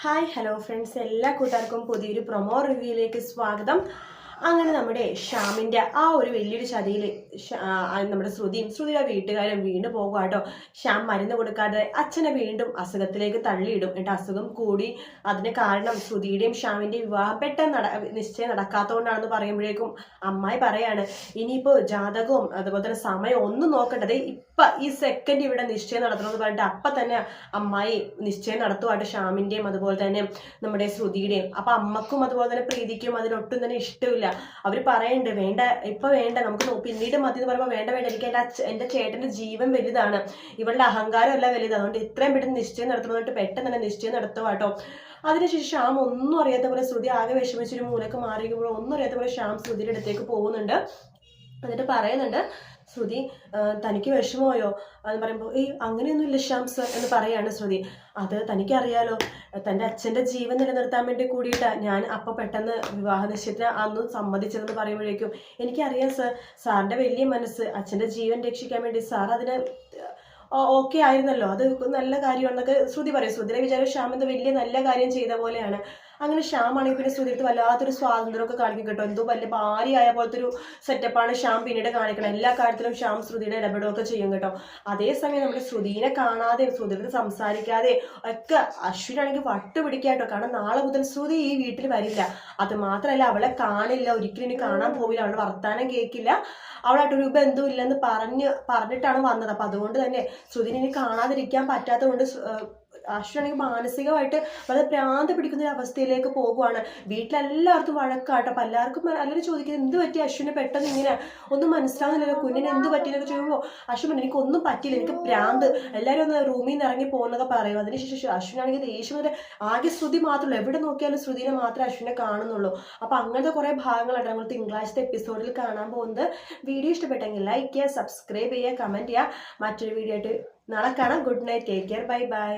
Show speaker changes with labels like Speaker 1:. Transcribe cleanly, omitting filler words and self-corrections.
Speaker 1: Hi hello friends, എല്ലാ കൂട്ടുകാർക്കും പുതിയൊരു പ്രൊമോ റിവ്യൂയിലേക്ക് സ്വാഗതം. അങ്ങനെ നമ്മുടെ ഷ്യാമിന്റെ ആ ഒരു വലിയൊരു ചതിയിൽ നമ്മുടെ ശ്രുതിയുടെ വീട്ടുകാരും വീണ്ടും പോകുക കേട്ടോ. ഷ്യാം മരുന്ന് കൊടുക്കാതെ അച്ഛനെ വീണ്ടും അസുഖത്തിലേക്ക് തള്ളിയിടും. എന്നിട്ട് അസുഖം കൂടി. അതിന് കാരണം ശ്രുതിയുടെയും ഷ്യാമിന്റെയും വിവാഹം പെട്ടെന്ന് നിശ്ചയം നടക്കാത്തതുകൊണ്ടാണെന്ന് പറയുമ്പോഴേക്കും അമ്മായി പറയാണ്, ഇനിയിപ്പോ ജാതകവും അതുപോലെ തന്നെ സമയം ഒന്നും നോക്കേണ്ടത് ഈ സെക്കൻഡ് ഇവിടെ നിശ്ചയം നടത്തണമെന്ന് പറഞ്ഞിട്ട് അപ്പൊ തന്നെ അമ്മായി നിശ്ചയം നടത്തുവായിട്ട് ഷ്യാമിന്റെയും അതുപോലെ തന്നെ നമ്മുടെ ശ്രുതിയുടെയും. അപ്പൊ അമ്മക്കും അതുപോലെ തന്നെ പ്രീതിക്കും അതിനൊട്ടും തന്നെ ഇഷ്ടമില്ല. അവര് പറയുന്നുണ്ട്, വേണ്ട ഇപ്പൊ വേണ്ട, നമുക്ക് പിന്നീട് മതി എന്ന് പറയുമ്പോൾ വേണ്ട വേണ്ട, എനിക്ക് എന്റെ ചേട്ടന്റെ ജീവൻ വലുതാണ്, ഇവളുടെ അഹങ്കാരം അല്ല വലുത്, അതുകൊണ്ട് ഇത്രയും പെട്ടെന്ന് നിശ്ചയം നടത്തണമെന്നിട്ട് പെട്ടെന്ന് തന്നെ നിശ്ചയം നടത്തുവാട്ടോ. അതിനുശേഷം ഷ്യാം ഒന്നും അറിയാത്ത പോലെ ശ്രുതി ആകെ വിഷമിച്ചൊരു മൂലക്ക് മാറിയപ്പോൾ ഒന്നും അറിയാത്ത പോലെ ഷ്യാം ശ്രുതിയുടെ അടുത്തേക്ക് പോകുന്നുണ്ട്. എന്നിട്ട് പറയുന്നുണ്ട്, ശ്രുതി തനിക്ക് വിഷമമായോ എന്ന് പറയുമ്പോൾ അങ്ങനെയൊന്നും ഇല്ല ശ്യാം സർ എന്ന് പറയാണ് ശ്രുതി. അത് തനിക്കറിയാലോ, തൻ്റെ അച്ഛൻ്റെ ജീവൻ നിലനിർത്താൻ വേണ്ടി കൂടിയിട്ടാ ഞാൻ അപ്പോൾ പെട്ടെന്ന് വിവാഹ നിശ്ചയത്തിന് അന്ന് സമ്മതിച്ചതെന്ന് പറയുമ്പോഴേക്കും എനിക്കറിയാം സർ, സാറിൻ്റെ വലിയ മനസ്സ്, അച്ഛൻ്റെ ജീവൻ രക്ഷിക്കാൻ വേണ്ടി സാർ അതിന് ഓക്കെ ആയിരുന്നല്ലോ, അത് നല്ല കാര്യമാണെന്നൊക്കെ ശ്രുതി പറയും. ശ്രുതിയുടെ വിചാരം ഷ്യാം എന്തോ വലിയ നല്ല കാര്യം ചെയ്ത പോലെയാണ്. അങ്ങനെ ഷ്യാം ആണെങ്കിൽ പിന്നെ ശ്രുതിയുടെ വല്ലാത്തൊരു സ്വാതന്ത്ര്യമൊക്കെ കാണിക്കും കേട്ടോ. എന്തോ വലിയ ഭാര്യയായ പോലത്തെ ഒരു സെറ്റപ്പാണ് ഷ്യാം പിന്നീട് കാണിക്കണം. എല്ലാ കാര്യത്തിലും ഷ്യാം ശ്രുതിയുടെ ഇടപെടുകയൊക്കെ ചെയ്യും കേട്ടോ. അതേസമയം നമ്മുടെ ശ്രുതിനെ കാണാതെയും ശ്രുതിയുടെ സംസാരിക്കാതെ ഒക്കെ അശ്വിനാണെങ്കിൽ വട്ടുപിടിക്കാട്ടോ. കാരണം നാളെ മുതൽ ശ്രുതി ഈ വീട്ടിൽ വരില്ല. അത് മാത്രമല്ല, അവളെ കാണില്ല, ഒരിക്കലും ഇനി കാണാൻ പോവില്ല, അവളുടെ വർത്താനം കേൾക്കില്ല, അവളായിട്ടൊരു ബന്ധവും ഇല്ലെന്ന് പറഞ്ഞിട്ടാണ് വന്നത്. അപ്പൊ അതുകൊണ്ട് തന്നെ ശ്രുതിനെ ഇനി കാണാതിരിക്കാൻ പറ്റാത്തത് കൊണ്ട് അശ്വനാണെങ്കിൽ മാനസികമായിട്ട് വളരെ ഭ്രാന്ത് പിടിക്കുന്ന ഒരു അവസ്ഥയിലേക്ക് പോകുവാണ്. വീട്ടിലെല്ലാവർക്കും വഴക്കാട്ടോ. അപ്പൊ എല്ലാവർക്കും ചോദിക്കുന്നത്, എന്ത് പറ്റി അശ്വിനെ പെട്ടെന്ന് ഇങ്ങനെ ഒന്നും മനസ്സിലാവുന്നില്ലല്ലോ, കുഞ്ഞിനെ എന്ത് പറ്റിയെന്നൊക്കെ ചോദിക്കുമ്പോൾ അശ്വിൻ എനിക്ക് ഒന്നും പറ്റില്ല, എനിക്ക് ഭ്രാന്ത്, എല്ലാവരും ഒന്ന് റൂമിൽ നിന്ന് ഇറങ്ങി പോകുന്നൊക്കെ പറയും. അതിനുശേഷം അശ്വിനാണെങ്കിൽ ദേഷ്യം വരെ ആകെ ശ്രുതി മാത്രമല്ല, എവിടെ നോക്കിയാലും ശ്രുതിനെ മാത്രമേ അശ്വിനെ കാണുന്നുള്ളൂ. അപ്പൊ അങ്ങനത്തെ കുറെ ഭാഗങ്ങളായിട്ട് നമ്മൾ തിങ്കളാഴ്ചത്തെ എപ്പിസോഡിൽ കാണാൻ പോകുന്നത്. വീഡിയോ ഇഷ്ടപ്പെട്ടെങ്കിൽ ലൈക്ക് ചെയ്യുക, സബ്സ്ക്രൈബ് ചെയ്യുക, കമന്റ് ചെയ്യുക. മറ്റൊരു വീഡിയോ ആയിട്ട് നാളെ കാണാം. Good night, take care, bye bye.